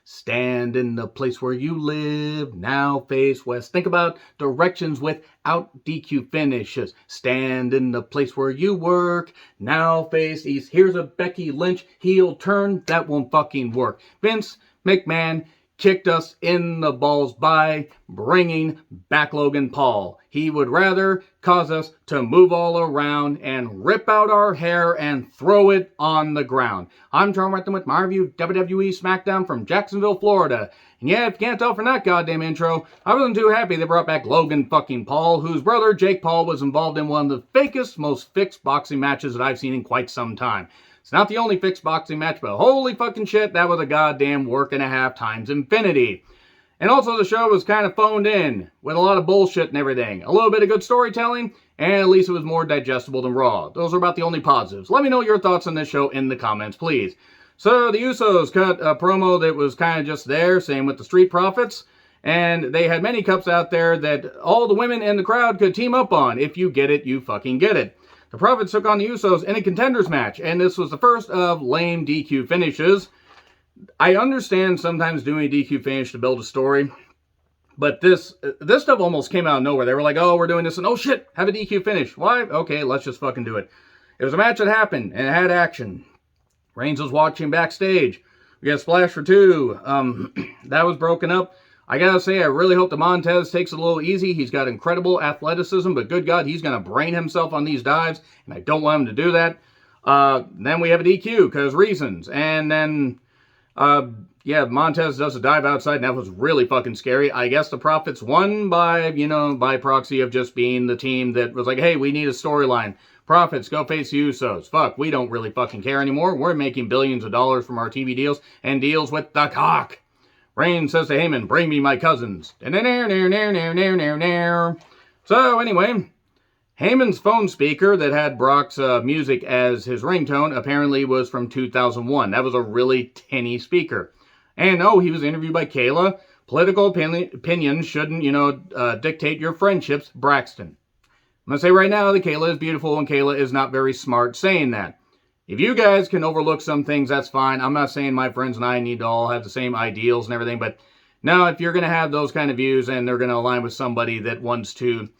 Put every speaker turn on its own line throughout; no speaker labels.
Stand in the place where you live, now face west. Think about directions without DQ finishes. Stand in the place where you work, now face east. Here's a Becky Lynch heel turn, that won't fucking work. Vince McMahon kicked us in the balls by bringing back Logan Paul. He would rather cause us to move all around and rip out our hair and throw it on the ground. I'm John Renton with my review of WWE Smackdown from Jacksonville, Florida. And yeah, if you can't tell from that goddamn intro, I wasn't too happy they brought back Logan fucking Paul, whose brother Jake Paul was involved in one of the fakest, most fixed boxing matches that I've seen in quite some time. It's not the only fixed boxing match, but holy fucking shit, that was a goddamn work and a half times infinity. And also the show was kind of phoned in, with a lot of bullshit and everything. A little bit of good storytelling, and at least it was more digestible than Raw. Those are about the only positives. Let me know your thoughts on this show in the comments, please. So the Usos cut a promo that was kind of just there, same with the Street Profits. And they had many cups out there that all the women in the crowd could team up on. If you get it, you fucking get it. The Profits took on the Usos in a contenders match, and this was the first of lame DQ finishes. I understand sometimes doing a DQ finish to build a story, but this stuff almost came out of nowhere. They were like, oh, we're doing this, and oh shit, have a DQ finish. Why? Okay, let's just fucking do it. It was a match that happened, and it had action. Reigns was watching backstage. We got Splash for two. That was broken up. I gotta say, I really hope the Montez takes it a little easy. He's got incredible athleticism, but good God, he's going to brain himself on these dives, and I don't want him to do that. Then we have a DQ, because reasons. And then, yeah, Montez does a dive outside, and that was really fucking scary. I guess the Profits won by, by proxy of just being the team that was like, hey, we need a storyline. Profits, go face the Usos. Fuck, we don't really fucking care anymore. We're making billions of dollars from our TV deals and deals with the cock. Reigns says to Heyman, bring me my cousins. So anyway, Heyman's phone speaker that had Brock's music as his ringtone apparently was from 2001. That was a really tinny speaker. And oh, he was interviewed by Kayla. Political opinions shouldn't, dictate your friendships, Braxton. I'm going to say right now that Kayla is beautiful and Kayla is not very smart saying that. If you guys can overlook some things, that's fine. I'm not saying my friends and I need to all have the same ideals and everything, but now if you're going to have those kind of views and they're going to align with somebody that wants to,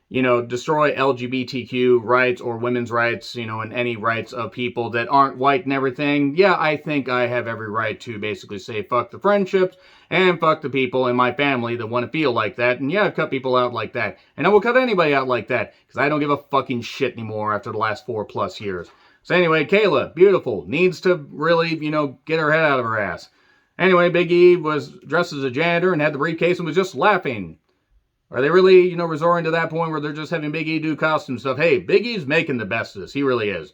destroy LGBTQ rights or women's rights, and any rights of people that aren't white and everything, yeah, I think I have every right to basically say fuck the friendships and fuck the people in my family that want to feel like that. And yeah, I've cut people out like that. And I will cut anybody out like that because I don't give a fucking shit anymore after the last 4+ years. So anyway, Kayla, beautiful, needs to really, get her head out of her ass. Anyway, Big E was dressed as a janitor and had the briefcase and was just laughing. Are they really, resorting to that point where they're just having Big E do costume stuff? Hey, Big E's making the best of this. He really is.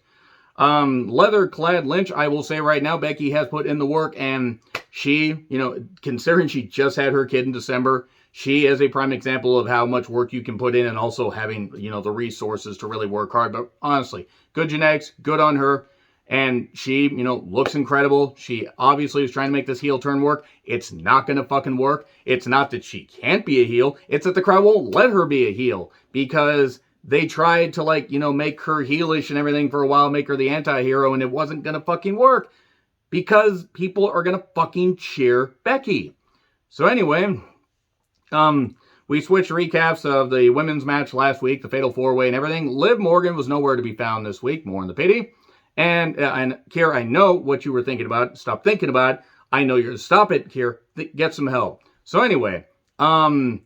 Leather Clad Lynch, I will say right now, Becky has put in the work, and she, considering she just had her kid in December, she is a prime example of how much work you can put in and also having, the resources to really work hard. But honestly, good genetics, good on her. And she, looks incredible. She obviously is trying to make this heel turn work. It's not going to fucking work. It's not that she can't be a heel. It's that the crowd won't let her be a heel because they tried to, make her heelish and everything for a while, make her the anti-hero, and it wasn't going to fucking work because people are going to fucking cheer Becky. So anyway, we switched recaps of the women's match last week, the Fatal 4-Way and everything. Liv Morgan was nowhere to be found this week, more in the pity. And Kier, I know what you were thinking about. Stop thinking about it. I know you're... Stop it, Kier. Get some help. So anyway, and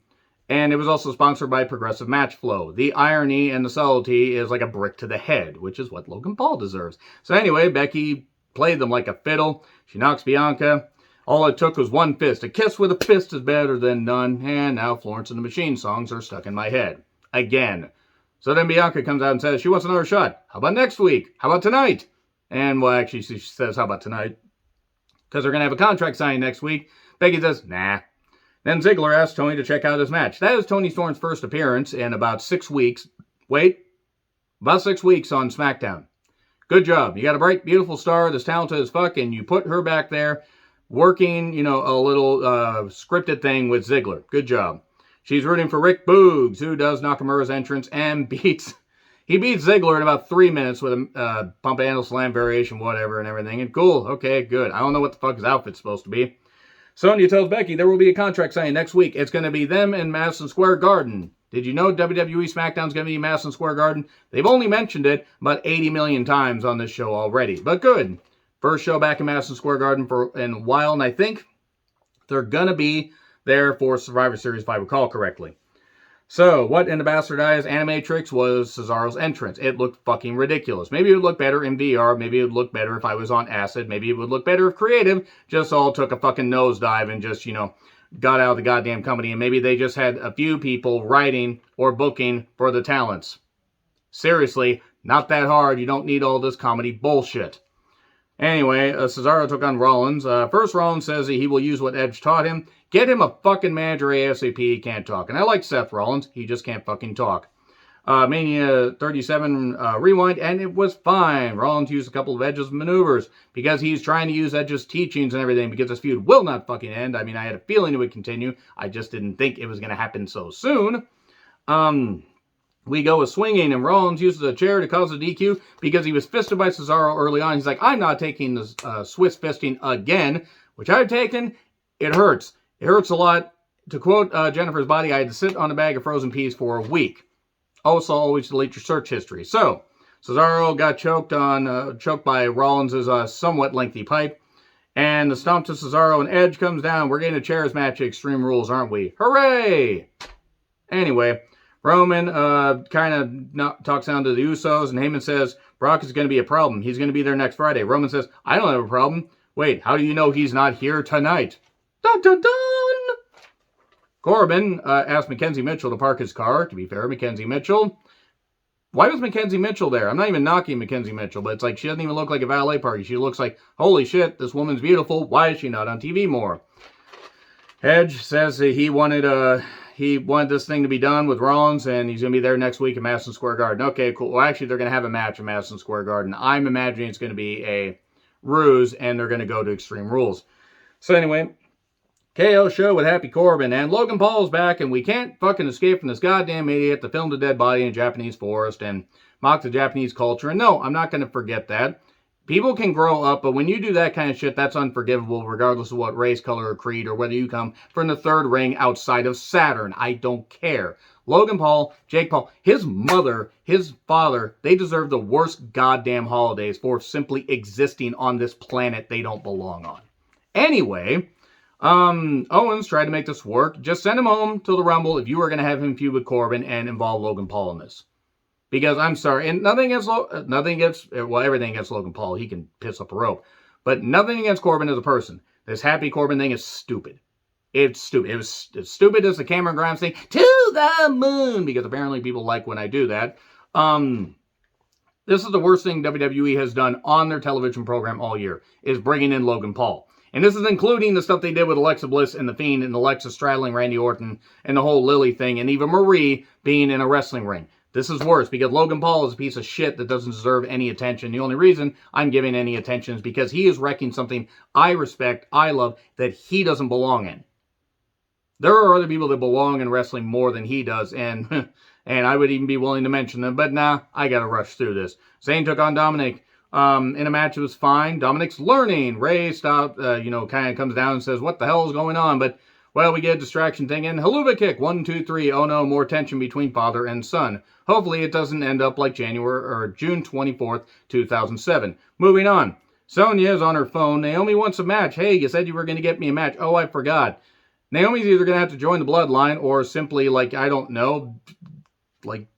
it was also sponsored by Progressive Match Flow. The irony and the subtlety is like a brick to the head, which is what Logan Paul deserves. So anyway, Becky played them like a fiddle. She knocks Bianca. All it took was one fist. A kiss with a fist is better than none. And now Florence and the Machine songs are stuck in my head. Again. So then Bianca comes out and says she wants another shot. How about next week? How about tonight? And, well, actually, she says, how about tonight? Because they're going to have a contract signing next week. Becky says, nah. Then Ziggler asks Tony to check out his match. That is Tony Storm's first appearance in about 6 weeks. Wait. About 6 weeks on SmackDown. Good job. You got a bright, beautiful star that's talented as fuck, and you put her back there working, a little scripted thing with Ziggler. Good job. She's rooting for Rick Boogs, who does Nakamura's entrance and beats Ziggler in about 3 minutes with a pump handle slam variation, whatever, and everything. And cool, okay, good. I don't know what the fuck his outfit's supposed to be. Sonya tells Becky there will be a contract signing next week. It's going to be them in Madison Square Garden. Did you know WWE Smackdown is going to be Madison Square Garden? They've only mentioned it about 80 million times on this show already. But good. First show back in Madison Square Garden in a while, and I think they're going to be there for Survivor Series, if I recall correctly. So, what in the bastardized animatrix was Cesaro's entrance? It looked fucking ridiculous. Maybe it would look better in VR. Maybe it would look better if I was on acid. Maybe it would look better if creative just all took a fucking nosedive and just, got out of the goddamn company. And maybe they just had a few people writing or booking for the talents. Seriously, not that hard. You don't need all this comedy bullshit. Anyway, Cesaro took on Rollins. First, Rollins says that he will use what Edge taught him. Get him a fucking manager ASAP. He can't talk. And I like Seth Rollins. He just can't fucking talk. Mania 37 rewind, and it was fine. Rollins used a couple of Edge's maneuvers because he's trying to use Edge's teachings and everything because this feud will not fucking end. I mean, I had a feeling it would continue. I just didn't think it was going to happen so soon. We go with swinging, and Rollins uses a chair to cause a DQ because he was fisted by Cesaro early on. He's like, I'm not taking the Swiss fisting again, which I've taken. It hurts. It hurts a lot. To quote Jennifer's Body, I had to sit on a bag of frozen peas for a week. Also, always delete your search history. So, Cesaro got choked by Rollins' somewhat lengthy pipe. And the stomp to Cesaro and Edge comes down. We're getting a chairs match at Extreme Rules, aren't we? Hooray! Anyway, Roman kind of talks down to the Usos, and Heyman says Brock is going to be a problem. He's going to be there next Friday. Roman says, I don't have a problem. Wait, how do you know he's not here tonight? Dun dun dun! Corbin asked Mackenzie Mitchell to park his car. To be fair, Mackenzie Mitchell. Why was Mackenzie Mitchell there? I'm not even knocking Mackenzie Mitchell, but it's like she doesn't even look like a valet party. She looks like, holy shit, this woman's beautiful. Why is she not on TV more? Edge says that he wanted this thing to be done with Rollins, and he's going to be there next week at Madison Square Garden. Okay, cool. Well, actually, they're going to have a match at Madison Square Garden. I'm imagining it's going to be a ruse, and they're going to go to Extreme Rules. So anyway, KO show with Happy Corbin, and Logan Paul's back, and we can't fucking escape from this goddamn idiot that filmed a dead body in a Japanese forest and mocked the Japanese culture. And no, I'm not going to forget that. People can grow up, but when you do that kind of shit, that's unforgivable, regardless of what race, color, or creed, or whether you come from the third ring outside of Saturn. I don't care. Logan Paul, Jake Paul, his mother, his father, they deserve the worst goddamn holidays for simply existing on this planet they don't belong on. Anyway, Owens tried to make this work. Just send him home to the Rumble if you were going to have him feud with Corbin and involve Logan Paul in this. Because I'm sorry, and everything against Logan Paul. He can piss up a rope. But nothing against Corbin as a person. This Happy Corbin thing is stupid. It's stupid. It was as stupid as the Cameron Grimes thing, to the moon, because apparently people like when I do that. This is the worst thing WWE has done on their television program all year, is bringing in Logan Paul. And this is including the stuff they did with Alexa Bliss and The Fiend and Alexa straddling Randy Orton and the whole Lily thing and even Marie being in a wrestling ring. This is worse because Logan Paul is a piece of shit that doesn't deserve any attention. The only reason I'm giving any attention is because he is wrecking something I respect, I love, that he doesn't belong in. There are other people that belong in wrestling more than he does, and I would even be willing to mention them, but nah, I gotta rush through this. Zayn took on Dominic. In a match, it was fine. Dominic's learning. Ray stopped, kind of comes down and says, what the hell is going on? But, well, we get a distraction thing in. Haluva kick. 1, 2, 3. Oh no, more tension between father and son. Hopefully it doesn't end up like June 24th, 2007. Moving on. Sonya is on her phone. Naomi wants a match. Hey, you said you were going to get me a match. Oh, I forgot. Naomi's either going to have to join the bloodline or simply, I don't know,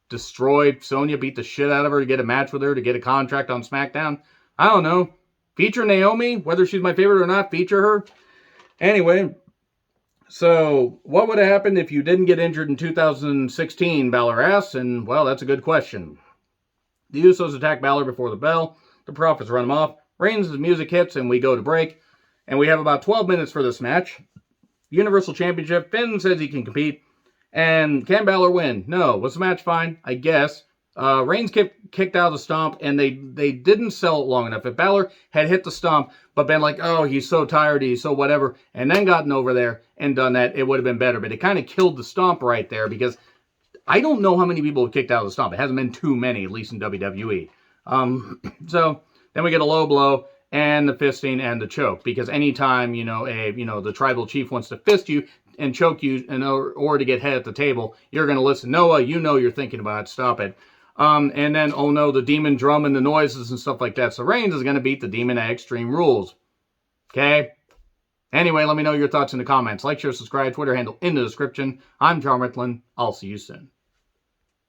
destroy Sonya, beat the shit out of her to get a match with her, to get a contract on SmackDown. I don't know. Feature Naomi, whether she's my favorite or not, feature her. Anyway, so what would have happened if you didn't get injured in 2016, Balor asks, and, well, that's a good question. The Usos attack Balor before the bell. The Profits run him off. Reigns' music hits, and we go to break. And we have about 12 minutes for this match. Universal Championship. Finn says he can compete. And can Balor win? No. Was the match fine? I guess. Reigns kicked out of the stomp, and they didn't sell it long enough. If Balor had hit the stomp, but been like, oh, he's so tired, he's so whatever, and then gotten over there and done that, it would have been better. But it kind of killed the stomp right there, because I don't know how many people have kicked out of the stomp. It hasn't been too many, at least in WWE. So then we get a low blow, and the fisting and the choke. Because anytime, the tribal chief wants to fist you and choke you or to get head at the table, you're going to listen. Noah, you're thinking about it. Stop it. And then, oh no, the demon drum and the noises and stuff like that. So Reigns is going to beat the demon at Extreme Rules. Okay? Anyway, let me know your thoughts in the comments. Like, share, subscribe, Twitter handle in the description. I'm John Rickland. I'll see you soon.